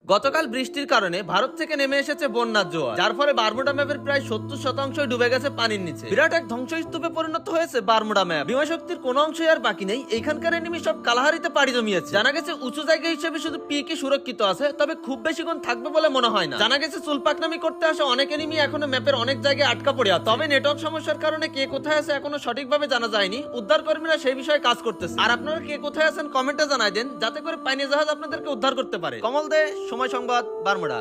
গতকাল বৃষ্টির কারণে ভারত থেকে নেমে এসেছে বন্যার জোয়ার, যার ফলে বারমুডা ম্যাপের প্রায় 70% ডুবে গেছে পানির নিচে। বিরাট এক ধ্বংসস্তূপে পরিণত হয়েছে বারমুডা ম্যাপ। বিমা শক্তির কোনো অংশই আর বাকি নেই। এইখানকার এনিমি সব কালাহারিতে পাড়ি জমিয়েছে। জানা গেছে উঁচু জায়গা হিসেবে শুধু পিকে সুরক্ষিত আছে, তবে খুব বেশিক্ষণ থাকবে বলে মনে হয় না। জানা গেছে চুলপাকনামি করতে আসা অনেক এনিমি এখনো ম্যাপের অনেক জায়গায় আটকা পড়ে আছে। তবে নেটওয়ার্ক সমস্যার কারণে কে কোথায় আছে এখনো সঠিকভাবে জানা যায়নি। উদ্ধার কর্মীরা সেই বিষয়ে কাজ করতেছে। আর আপনারা কে কোথায় আছেন কমেন্টে জানাই দেন, যাতে করে পানি জাহাজ আপনাদেরকে উদ্ধার করতে পারে। কমল দে, সময় সংবাদ, বারমুডা।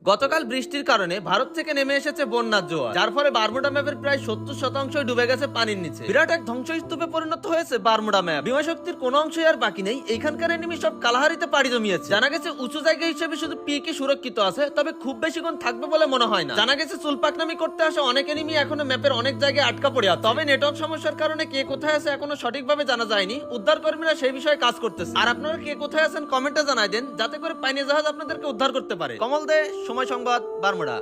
গতকাল বৃষ্টির কারণে ভারত থেকে নেমে এসেছে বন্যার জোয়ার, যার ফলে বারমুডা ম্যাপের প্রায় 70% ডুবে গেছে পানির নিচে। বিরাট এক ধ্বংসস্তূপে পরিণত হয়েছে বারমুডা ম্যাপ। বিমা শক্তির কোনো অংশই আর বাকি নেই। এইখানকার এনিমি সব কালাহারিতে পাড়ি জমিয়েছে। জানা গেছে উঁচু জায়গা হিসেবে শুধু পিকে সুরক্ষিত আছে, তবে খুব বেশিক্ষণ থাকবে বলে মনে হয় না। জানা গেছে চুলপাকনামি করতে আসা অনেক এনিমি এখনো ম্যাপের অনেক জায়গায় আটকা পড়ে আছে। তবে নেটওয়ার্ক সমস্যার কারণে কে কোথায় আছে এখনো সঠিকভাবে জানা যায়নি। উদ্ধার কর্মীরা সেই বিষয়ে কাজ করতেছে। আর আপনারা কে কোথায় আছেন কমেন্টে জানাই দেন, যাতে করে পানি জাহাজ আপনাদেরকে উদ্ধার করতে পারে। কমল দে, সময় সংবাদ, বারমুডা।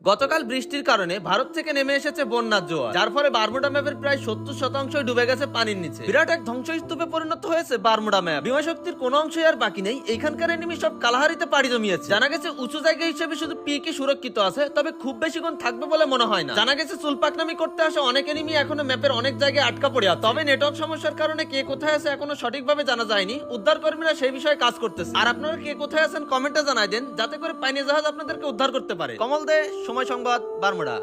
গতকাল বৃষ্টির কারণে ভারত থেকে নেমে এসেছে বন্যার জোয়ার, যার ফলে বারমুডা ম্যাপের প্রায় 70% ডুবে গেছে পানির নিচে। বিরাট এক ধ্বংসস্তূপে পরিণত হয়েছে বারমুডা ম্যাপ। বিমা শক্তির কোনো অংশই আর বাকি নেই। এইখানকার এনিমি সব কালাহারিতে পাড়ি জমিয়েছে। জানা গেছে উঁচু জায়গা হিসেবে শুধু পিকে সুরক্ষিত আছে, তবে খুব বেশিক্ষণ থাকবে বলে মনে হয় না। জানা গেছে চুলপাকনামি করতে আসা অনেক এনিমি এখনো ম্যাপের অনেক জায়গায় আটকা পড়ে আছে। তবে নেটওয়ার্ক সমস্যার কারণে কে কোথায় আছে এখনো সঠিকভাবে জানা যায়নি। উদ্ধার কর্মীরা সেই বিষয়ে কাজ করতেছে। আর আপনারা কে কোথায় আছেন কমেন্টে জানাই দেন, যাতে করে পানি জাহাজ আপনাদেরকে উদ্ধার করতে পারে। কমল দে, সময় সংবাদ, বারমুডা।